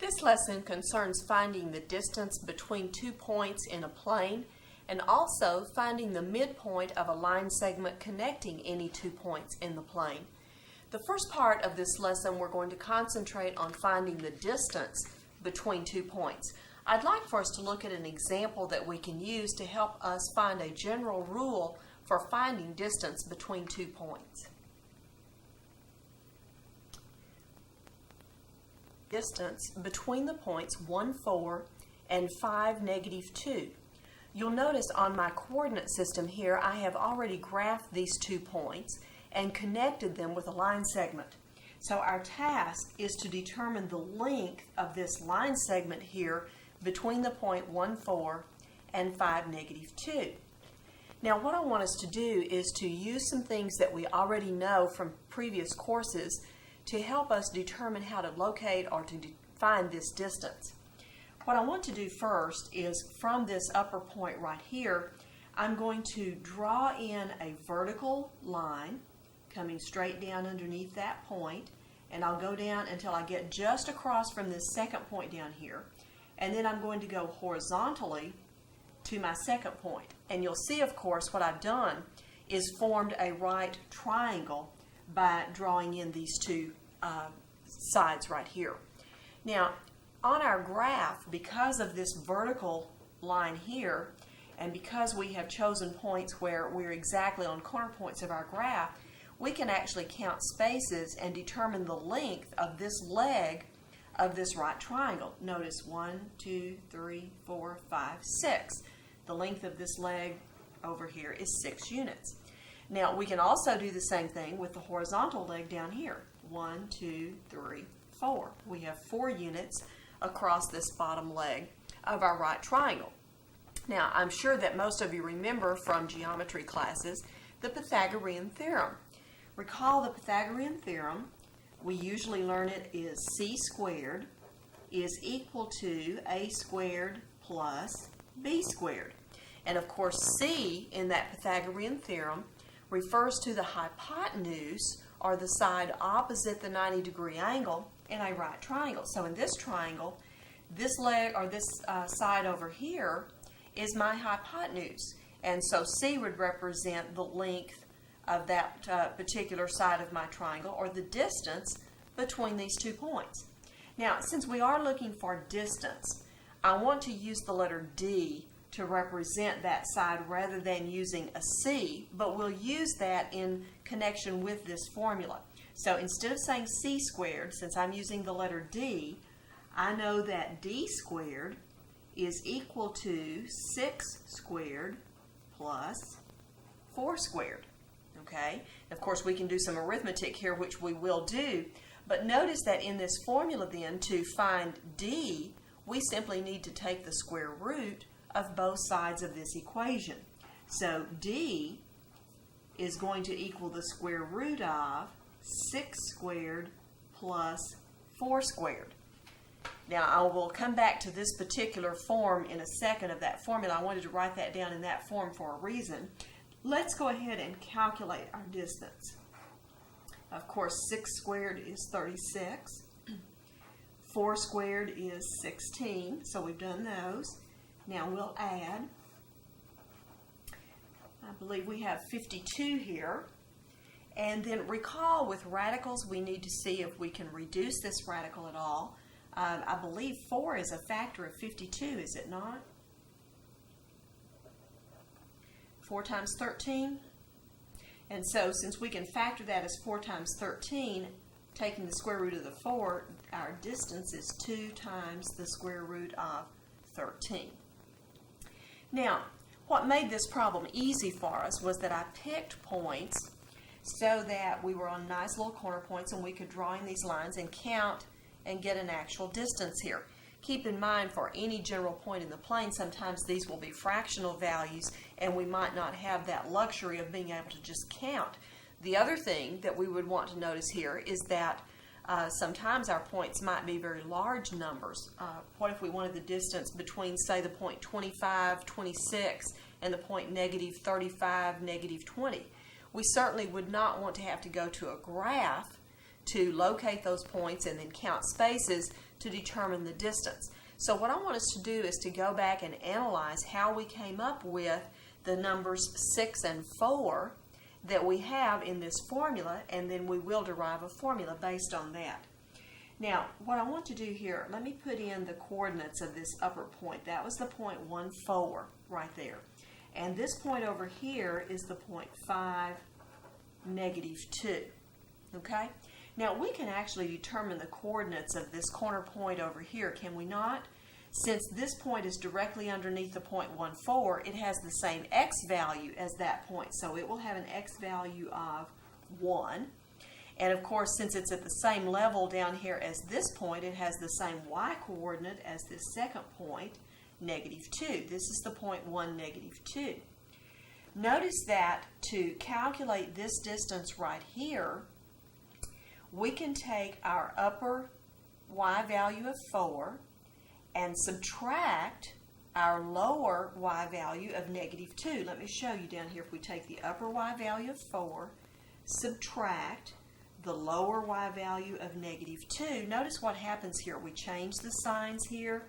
This lesson concerns finding the distance between 2 points in a plane and also finding the midpoint of a line segment connecting any 2 points in the plane. The first part of this lesson we're going to concentrate on finding the distance between 2 points. I'd like for us to look at an example that we can use to help us find a general rule for finding distance between 2 points. Distance between the points 1, 4 and 5, -2. You'll notice on my coordinate system here I have already graphed these 2 points and connected them with a line segment. So our task is to determine the length of this line segment here between the point 1, 4 and 5, -2. Now what I want us to do is to use some things that we already know from previous courses to help us determine how to locate or to find this distance. What I want to do first is from this upper point right here, I'm going to draw in a vertical line coming straight down underneath that point, and I'll go down until I get just across from this second point down here, and then I'm going to go horizontally to my second point. And you'll see, of course, what I've done is formed a right triangle by drawing in these two sides right here. Now, on our graph, because of this vertical line here, and because we have chosen points where we're exactly on corner points of our graph, we can actually count spaces and determine the length of this leg of this right triangle. Notice 1, 2, 3, 4, 5, 6. The length of this leg over here is 6 units. Now we can also do the same thing with the horizontal leg down here. 1, 2, 3, 4. We have 4 units across this bottom leg of our right triangle. Now I'm sure that most of you remember from geometry classes the Pythagorean Theorem. Recall the Pythagorean Theorem. We usually learn it is c squared is equal to a squared plus b squared. And of course c in that Pythagorean Theorem refers to the hypotenuse, or the side opposite the 90-degree angle in a right triangle. So in this triangle, this leg or this side over here is my hypotenuse, and so c would represent the length of that particular side of my triangle, or the distance between these 2 points. Now, since we are looking for distance, I want to use the letter D to represent that side rather than using a C, but we'll use that in connection with this formula. So instead of saying c squared, since I'm using the letter D, I know that D squared is equal to 6 squared plus 4 squared. Okay? Of course, we can do some arithmetic here, which we will do, but notice that in this formula then, to find D, we simply need to take the square root of both sides of this equation. So D is going to equal the square root of 6 squared plus 4 squared. Now I will come back to this particular form in a second of that formula. I wanted to write that down in that form for a reason. Let's go ahead and calculate our distance. Of course, 6 squared is 36. 4 squared is 16, so we've done those. Now we'll add, I believe we have 52 here. And then recall, with radicals, we need to see if we can reduce this radical at all. I believe 4 is a factor of 52, is it not? 4 times 13. And so since we can factor that as 4 times 13, taking the square root of the 4, our distance is 2 times the square root of 13. Now, what made this problem easy for us was that I picked points so that we were on nice little corner points and we could draw in these lines and count and get an actual distance here. Keep in mind, for any general point in the plane, sometimes these will be fractional values and we might not have that luxury of being able to just count. The other thing that we would want to notice here is that sometimes our points might be very large numbers. What if we wanted the distance between, say, the point 25, 26 and the point -35, -20? We certainly would not want to have to go to a graph to locate those points and then count spaces to determine the distance. So what I want us to do is to go back and analyze how we came up with the numbers 6 and 4 that we have in this formula, and then we will derive a formula based on that. Now, what I want to do here, let me put in the coordinates of this upper point. That was the point 1, 4 right there. And this point over here is the point 5, -2. Okay? Now, we can actually determine the coordinates of this corner point over here, can we not? Since this point is directly underneath the point 1, 4, it has the same x value as that point. So it will have an x value of 1. And of course, since it's at the same level down here as this point, it has the same y coordinate as this second point, -2. This is the point 1, -2. Notice that to calculate this distance right here, we can take our upper y value of 4 and subtract our lower y value of -2. Let me show you down here. If we take the upper y value of 4, subtract the lower y value of -2, notice what happens here. We change the signs here.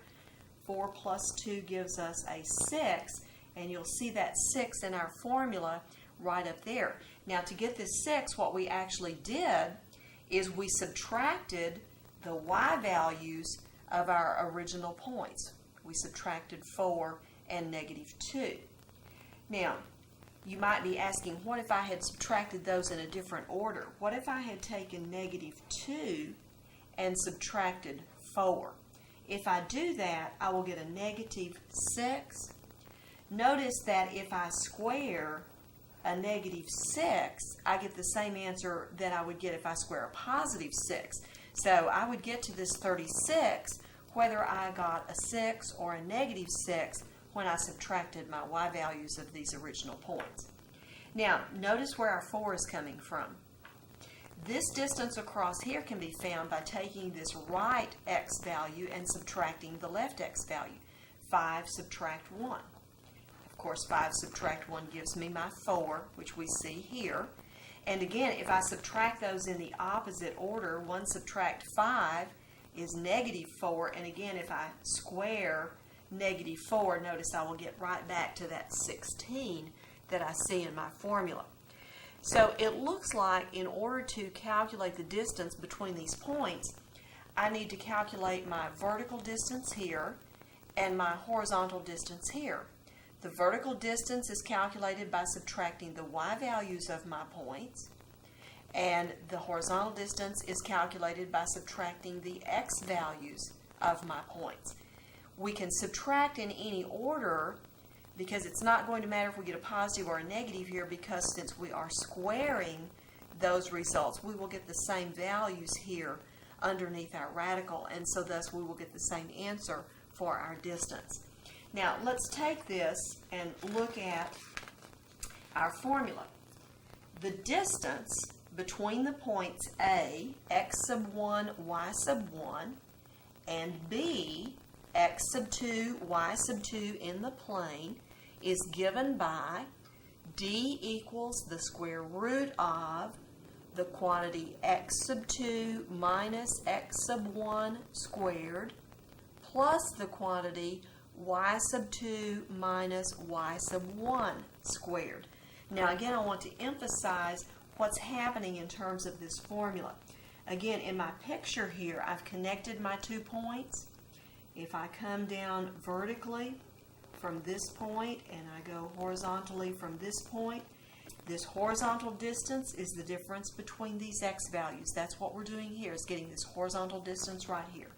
4 plus 2 gives us a 6, and you'll see that 6 in our formula right up there. Now, to get this 6, what we actually did is we subtracted the y values of our original points. We subtracted 4 and -2. Now, you might be asking, what if I had subtracted those in a different order? What if I had taken -2 and subtracted 4? If I do that, I will get a -6. Notice that if I square a -6, I get the same answer that I would get if I square a +6. So I would get to this 36 whether I got a 6 or a -6 when I subtracted my y values of these original points. Now, notice where our 4 is coming from. This distance across here can be found by taking this right x value and subtracting the left x value. 5 subtract 1. Of course, 5 subtract 1 gives me my 4, which we see here. And again, if I subtract those in the opposite order, 1 subtract 5 is -4. And again, if I square -4, notice I will get right back to that 16 that I see in my formula. So it looks like in order to calculate the distance between these points, I need to calculate my vertical distance here and my horizontal distance here. The vertical distance is calculated by subtracting the y values of my points, and the horizontal distance is calculated by subtracting the x values of my points. We can subtract in any order because it's not going to matter if we get a positive or a negative here, because since we are squaring those results, we will get the same values here underneath our radical, and so thus we will get the same answer for our distance. Now let's take this and look at our formula. The distance between the points A, x sub 1, y sub 1, and B, x sub 2, y sub 2 in the plane is given by D equals the square root of the quantity x sub 2 minus x sub 1 squared plus the quantity y sub 2 minus y sub 1 squared. Now again, I want to emphasize what's happening in terms of this formula. Again, in my picture here, I've connected my 2 points. If I come down vertically from this point and I go horizontally from this point, this horizontal distance is the difference between these x values. That's what we're doing here, is getting this horizontal distance right here.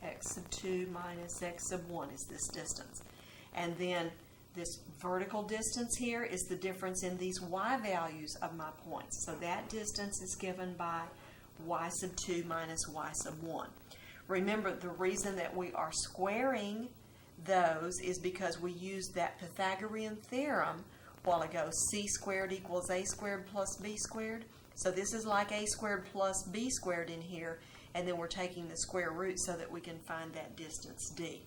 X sub 2 minus x sub 1 is this distance. And then this vertical distance here is the difference in these y values of my points. So that distance is given by y sub 2 minus y sub 1. Remember, the reason that we are squaring those is because we used that Pythagorean theorem a while ago. C squared equals a squared plus b squared. So this is like a squared plus b squared in here, and then we're taking the square root so that we can find that distance d.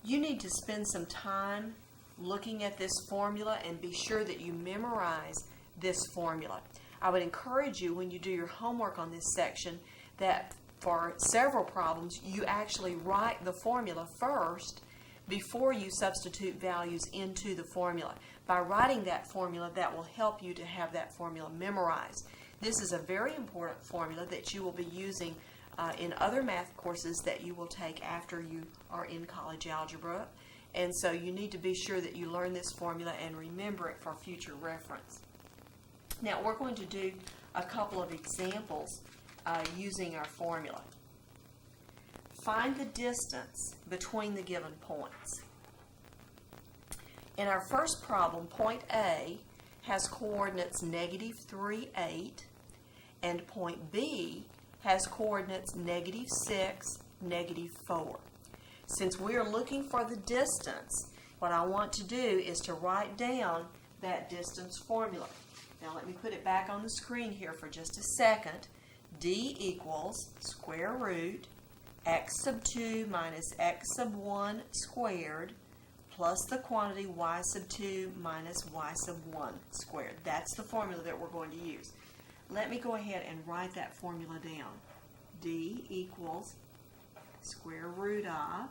You need to spend some time looking at this formula and be sure that you memorize this formula. I would encourage you, when you do your homework on this section, that for several problems, you actually write the formula first before you substitute values into the formula. By writing that formula, that will help you to have that formula memorized. This is a very important formula that you will be using in other math courses that you will take after you are in college algebra. And so you need to be sure that you learn this formula and remember it for future reference. Now we're going to do a couple of examples using our formula. Find the distance between the given points. In our first problem, point A has coordinates -3, 8, and point B has coordinates -6, -4. Since we are looking for the distance, what I want to do is to write down that distance formula. Now let me put it back on the screen here for just a second. D equals square root x sub 2 minus x sub 1 squared plus the quantity y sub 2 minus y sub 1 squared. That's the formula that we're going to use. Let me go ahead and write that formula down. D equals square root of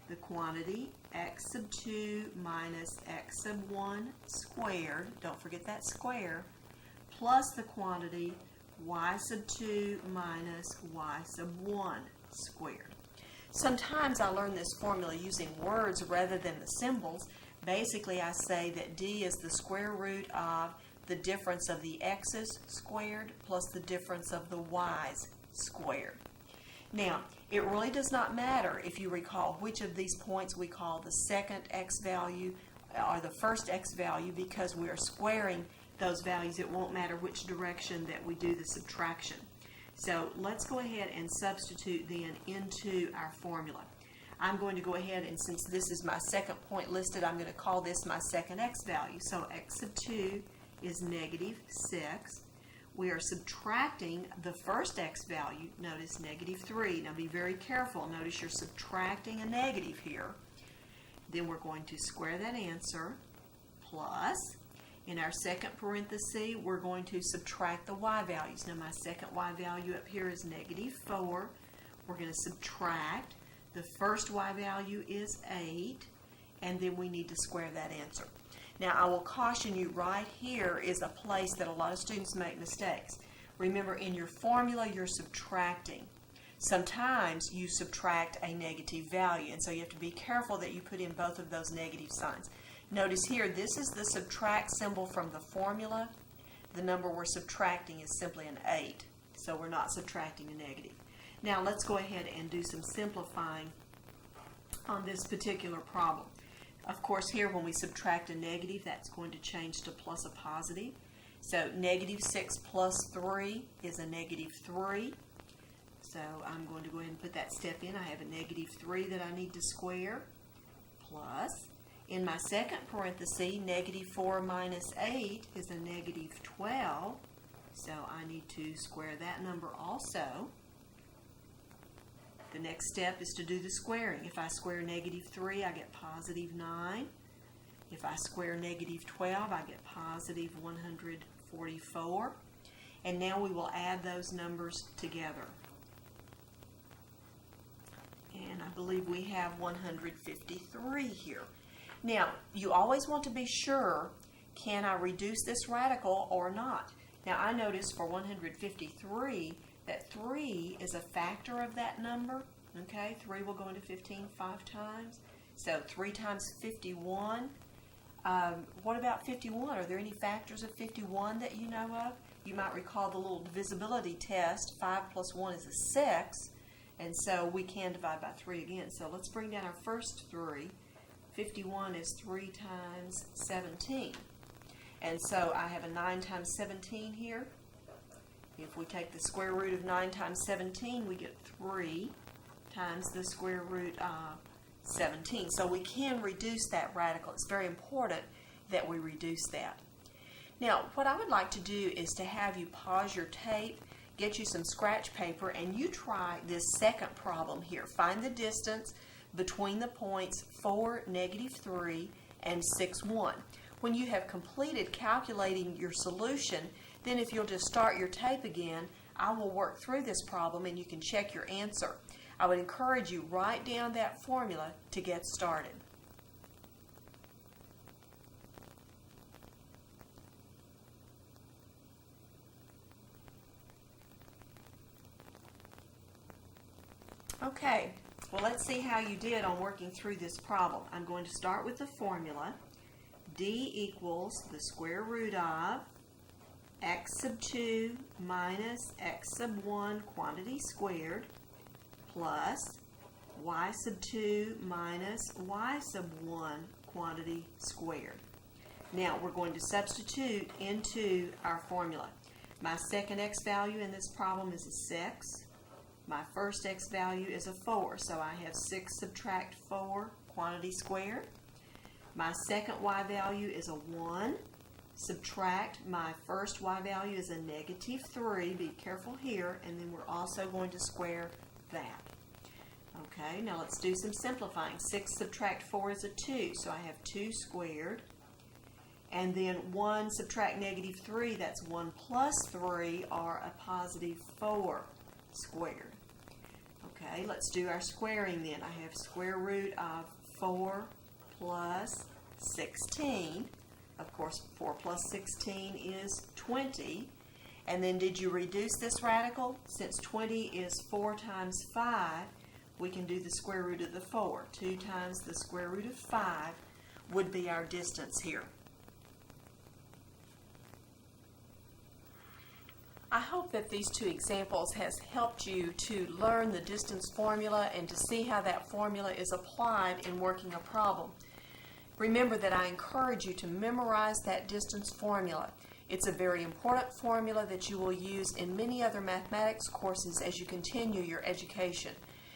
the quantity x sub 2 minus x sub 1 squared, don't forget that square, plus the quantity y sub 2 minus y sub 1 squared. Sometimes I learn this formula using words rather than the symbols. Basically, I say that D is the square root of the difference of the x's squared plus the difference of the y's squared. Now, it really does not matter if you recall which of these points we call the second x value or the first x value, because we are squaring those values. It won't matter which direction that we do the subtraction. So let's go ahead and substitute then into our formula. I'm going to go ahead, and since this is my second point listed, I'm going to call this my second x value. So x sub 2 is -6. We are subtracting the first x value, notice -3. Now be very careful. Notice you're subtracting a negative here. Then we're going to square that answer, plus, in our second parenthesis, we're going to subtract the y values. Now my second y value up here is -4. We're going to subtract. The first y value is 8, and then we need to square that answer. Now I will caution you, right here is a place that a lot of students make mistakes. Remember, in your formula you're subtracting. Sometimes you subtract a negative value, and so you have to be careful that you put in both of those negative signs. Notice here, this is the subtract symbol from the formula. The number we're subtracting is simply an 8, so we're not subtracting a negative. Now let's go ahead and do some simplifying on this particular problem. Of course, here when we subtract a negative, that's going to change to plus a positive. So -6 plus 3 is a -3. So I'm going to go ahead and put that step in. I have a -3 that I need to square, plus, in my second parenthesis, -4 minus 8 is a -12. So I need to square that number also. The next step is to do the squaring. If I square -3, I get +9. If I square -12, I get +144. And now we will add those numbers together. And I believe we have 153 here. Now, you always want to be sure, can I reduce this radical or not? Now, I notice for 153, that 3 is a factor of that number. Okay, 3 will go into 15 5 times. So 3 times 51. What about 51? Are there any factors of 51 that you know of? You might recall the little divisibility test. 5 plus 1 is a 6. And so we can divide by 3 again. So let's bring down our first 3. 51 is 3 times 17. And so I have a 9 times 17 here. If we take the square root of 9 times 17, we get 3 times the square root of 17. So we can reduce that radical. It's very important that we reduce that. Now, what I would like to do is to have you pause your tape, get you some scratch paper, and you try this second problem here. Find the distance between the points 4, -3, and 6, 1. When you have completed calculating your solution, then if you'll just start your tape again, I will work through this problem and you can check your answer. I would encourage you, write down that formula to get started. Okay, well, let's see how you did on working through this problem. I'm going to start with the formula. D equals the square root of x sub 2 minus x sub 1 quantity squared plus y sub 2 minus y sub 1 quantity squared. Now we're going to substitute into our formula. My second x value in this problem is a 6. My first x value is a 4, so I have 6 subtract 4 quantity squared. My second y value is a 1. Subtract my first y value is a negative 3. Be careful here, and then we're also going to square that. Okay, now let's do some simplifying. 6 subtract 4 is a 2, so I have 2 squared. And then 1 subtract negative 3, that's 1 plus 3, or a positive 4 squared. Okay, let's do our squaring then. I have square root of 4 plus 16. Of course, 4 plus 16 is 20. And then did you reduce this radical? Since 20 is 4 times 5, we can do the square root of the 4. 2 times the square root of 5 would be our distance here. I hope that these two examples has helped you to learn the distance formula and to see how that formula is applied in working a problem. Remember that I encourage you to memorize that distance formula. It's a very important formula that you will use in many other mathematics courses as you continue your education.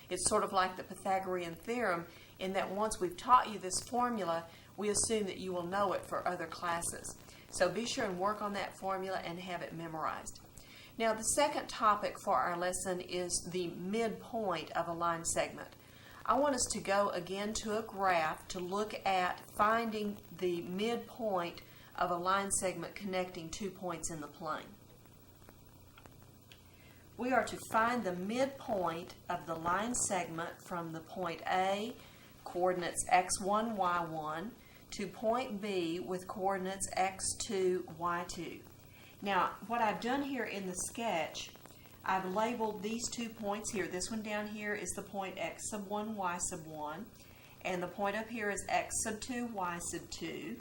It's sort of like the Pythagorean Theorem in that once we've taught you this formula, we assume that you will know it for other classes. So be sure and work on that formula and have it memorized. Now, the second topic for our lesson is the midpoint of a line segment. I want us to go again to a graph to look at finding the midpoint of a line segment connecting 2 points in the plane. We are to find the midpoint of the line segment from the point A, coordinates x1, y1, to point B with coordinates x2, y2. Now, what I've done here in the sketch, I've labeled these 2 points here. This one down here is the point x sub 1, y sub 1. And the point up here is x sub 2, y sub 2.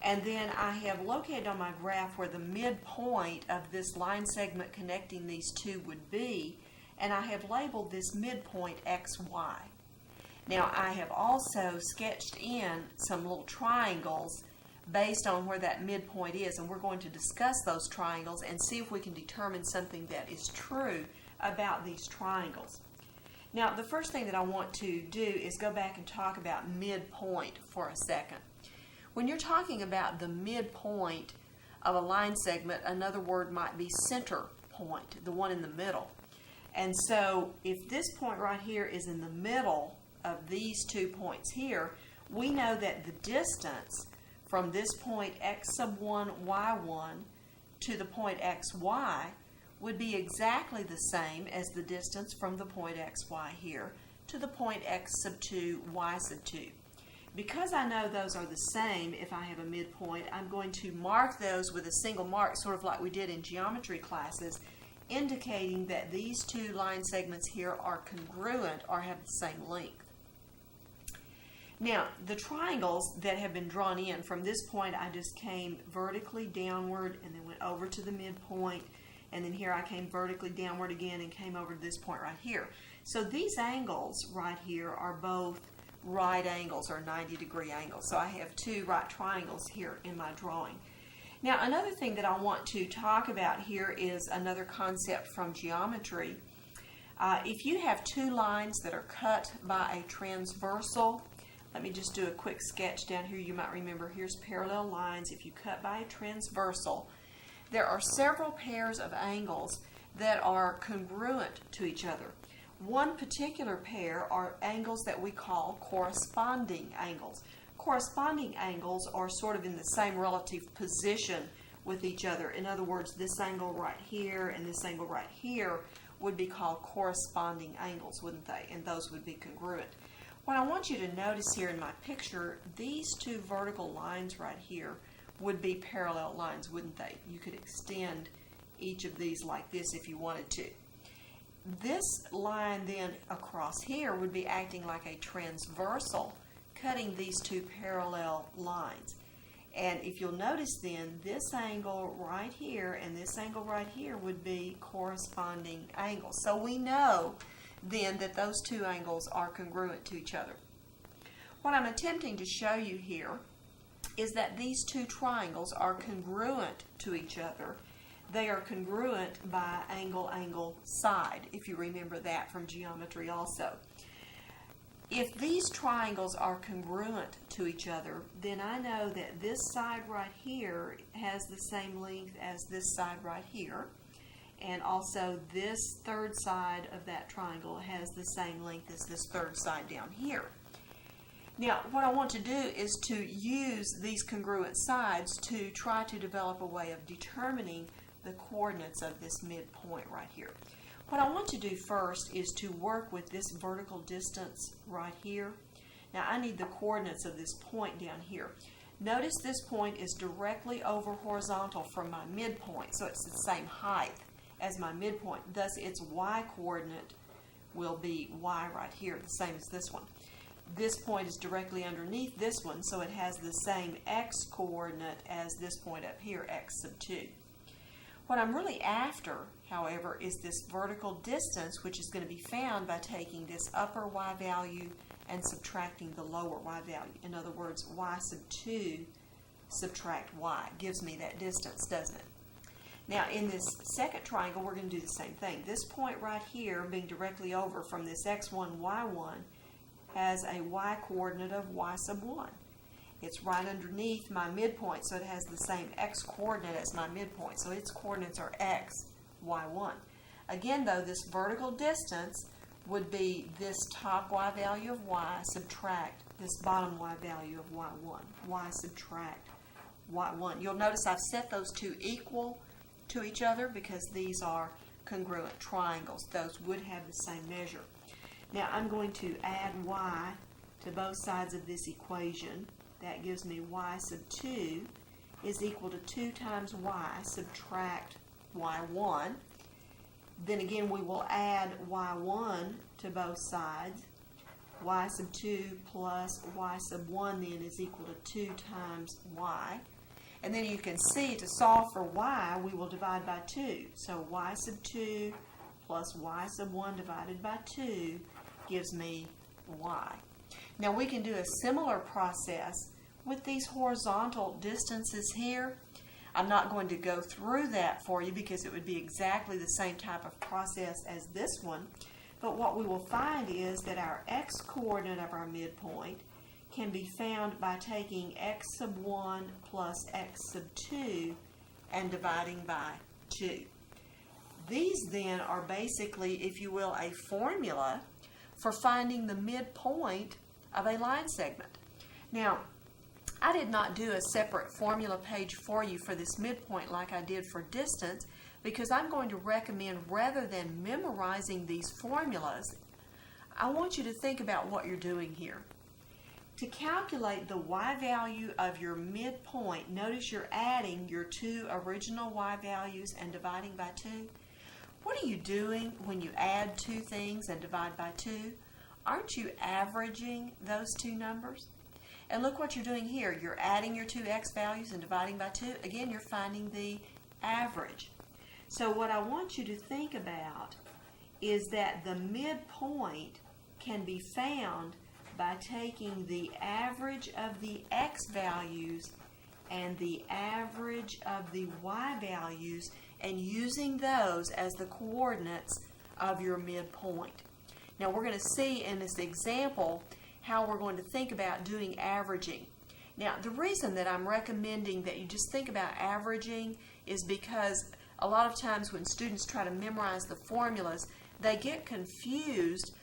And then I have located on my graph where the midpoint of this line segment connecting these two would be. And I have labeled this midpoint xy. Now, I have also sketched in some little triangles based on where that midpoint is, and we're going to discuss those triangles and see if we can determine something that is true about these triangles. Now, the first thing that I want to do is go back and talk about midpoint for a second. When you're talking about the midpoint of a line segment, another word might be center point, the one in the middle. And so if this point right here is in the middle of these 2 points here, we know that the distance from this point x sub 1, y1 to the point xy would be exactly the same as the distance from the point xy here to the point x sub 2, y sub 2. Because I know those are the same if I have a midpoint, I'm going to mark those with a single mark, sort of like we did in geometry classes, indicating that these two line segments here are congruent or have the same length. Now, the triangles that have been drawn in, from this point I just came vertically downward and then went over to the midpoint, and then here I came vertically downward again and came over to this point right here. So these angles right here are both right angles or 90-degree angles. So I have 2 right triangles here in my drawing. Now, another thing that I want to talk about here is another concept from geometry. If you have 2 lines that are cut by a transversal, let me just do a quick sketch down here. You might remember here's parallel lines. If you cut by a transversal, there are several pairs of angles that are congruent to each other. One particular pair are angles that we call corresponding angles. Corresponding angles are sort of in the same relative position with each other. In other words, this angle right here and this angle right here would be called corresponding angles, wouldn't they? And those would be congruent. What I want you to notice here in my picture, these two vertical lines right here would be parallel lines, wouldn't they? You could extend each of these like this if you wanted to. This line then across here would be acting like a transversal, cutting these two parallel lines. And if you'll notice then, this angle right here and this angle right here would be corresponding angles. So we know then that those two angles are congruent to each other. What I'm attempting to show you here is that these two triangles are congruent to each other. They are congruent by angle, angle, side, if you remember that from geometry also. If these triangles are congruent to each other, then I know that this side right here has the same length as this side right here, and also this third side of that triangle has the same length as this third side down here. Now, what I want to do is to use these congruent sides to try to develop a way of determining the coordinates of this midpoint right here. What I want to do first is to work with this vertical distance right here. Now I need the coordinates of this point down here. Notice this point is directly over horizontal from my midpoint, so it's the same height as my midpoint. Thus its y coordinate will be y right here, the same as this one. This point is directly underneath this one, so it has the same x coordinate as this point up here, x sub 2. What I'm really after, however, is this vertical distance, which is going to be found by taking this upper y value and subtracting the lower y value. In other words, y sub 2 subtract y gives me that distance, doesn't it? Now, in this second triangle, we're going to do the same thing. This point right here, being directly over from this x1, y1, has a y coordinate of y sub 1. It's right underneath my midpoint, so it has the same x coordinate as my midpoint. So its coordinates are x, y1. Again, though, this vertical distance would be this top y value of y subtract this bottom y value of y1. Y subtract y1. You'll notice I've set those two equal to each other because these are congruent triangles. Those would have the same measure. Now I'm going to add y to both sides of this equation. That gives me y sub 2 is equal to 2 times y subtract y1. Then again we will add y1 to both sides. Y sub 2 plus y sub 1 then is equal to 2 times y. And then you can see to solve for y we will divide by 2. So y sub 2 plus y sub 1 divided by 2 gives me y. Now we can do a similar process with these horizontal distances here. I'm not going to go through that for you because it would be exactly the same type of process as this one. But what we will find is that our x coordinate of our midpoint can be found by taking x sub 1 plus x sub 2 and dividing by 2. These then are basically, if you will, a formula for finding the midpoint of a line segment. Now, I did not do a separate formula page for you for this midpoint like I did for distance because I'm going to recommend, rather than memorizing these formulas, I want you to think about what you're doing here. To calculate the y value of your midpoint, notice you're adding your two original y values and dividing by 2. What are you doing when you add two things and divide by 2? Aren't you averaging those two numbers? And look what you're doing here. You're adding your two x values and dividing by 2. Again, you're finding the average. So what I want you to think about is that the midpoint can be found by taking the average of the x values and the average of the y values and using those as the coordinates of your midpoint. Now we're going to see in this example how we're going to think about doing averaging. Now the reason that I'm recommending that you just think about averaging is because a lot of times when students try to memorize the formulas, they get confused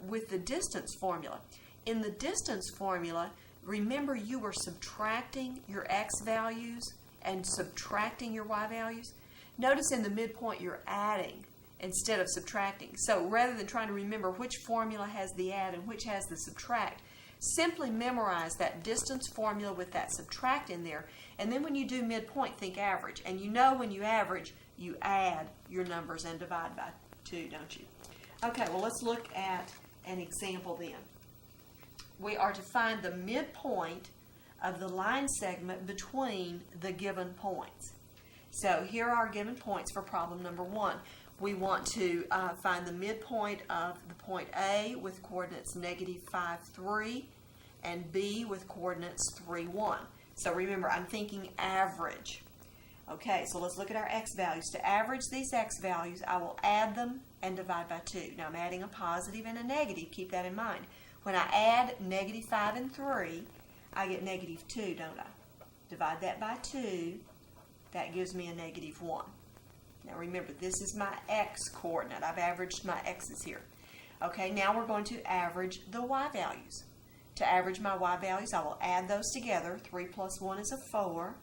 with the distance formula. In the distance formula, remember you were subtracting your x values and subtracting your y values. Notice in the midpoint you're adding instead of subtracting. So rather than trying to remember which formula has the add and which has the subtract, simply memorize that distance formula with that subtract in there, and then when you do midpoint, think average. And you know when you average, you add your numbers and divide by 2, don't you? Okay, well, let's look at an example then. We are to find the midpoint of the line segment between the given points. So here are our given points for problem number 1. We want to find the midpoint of the point A with coordinates -5, 3, and B with coordinates 3, 1. So remember, I'm thinking average. Okay, so let's look at our x values. To average these x values, I will add them and divide by 2. Now I'm adding a positive and a negative. Keep that in mind. When I add -5 and 3, I get -2, don't I? Divide that by 2, that gives me a -1. Now remember, this is my x coordinate. I've averaged my x's here. Okay, now we're going to average the y values. To average my y values, I will add those together. 3 plus 1 is a 4.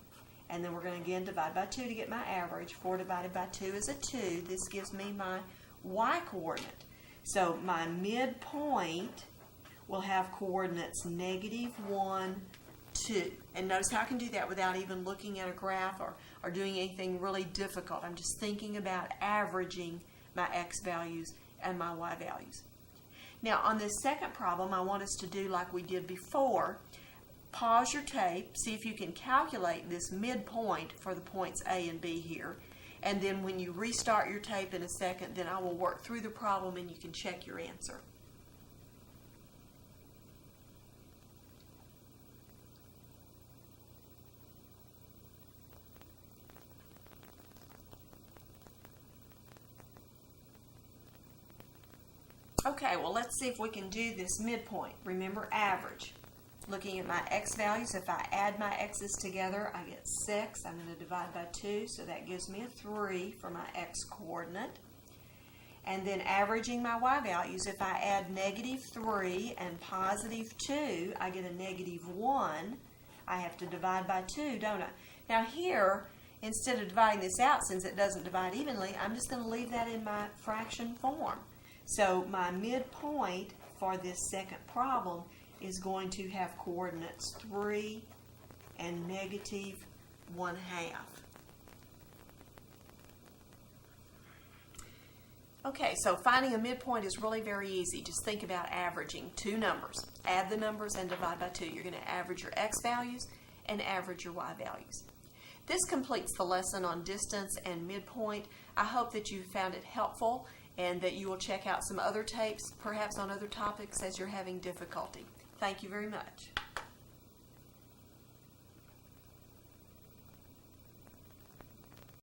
And then we're going to again divide by 2 to get my average. 4 divided by 2 is a 2. This gives me my y coordinate. So my midpoint will have coordinates -1, 2. And notice how I can do that without even looking at a graph or doing anything really difficult. I'm just thinking about averaging my x values and my y values. Now on this second problem, I want us to do like we did before. Pause your tape, see if you can calculate this midpoint for the points A and B here. And then when you restart your tape in a second, then I will work through the problem and you can check your answer. Okay, well, let's see if we can do this midpoint. Remember, average. Looking at my x values, if I add my x's together, I get 6. I'm going to divide by 2, so that gives me a 3 for my x coordinate. And then averaging my y values, if I add -3 and +2, I get a -1. I have to divide by 2, don't I? Now here, instead of dividing this out, since it doesn't divide evenly, I'm just going to leave that in my fraction form. So my midpoint for this second problem is going to have coordinates 3 and -1/2. Okay, so finding a midpoint is really very easy. Just think about averaging two numbers. Add the numbers and divide by 2. You're going to average your x values and average your y values. This completes the lesson on distance and midpoint. I hope that you found it helpful and that you will check out some other tapes, perhaps on other topics as you're having difficulty. Thank you very much.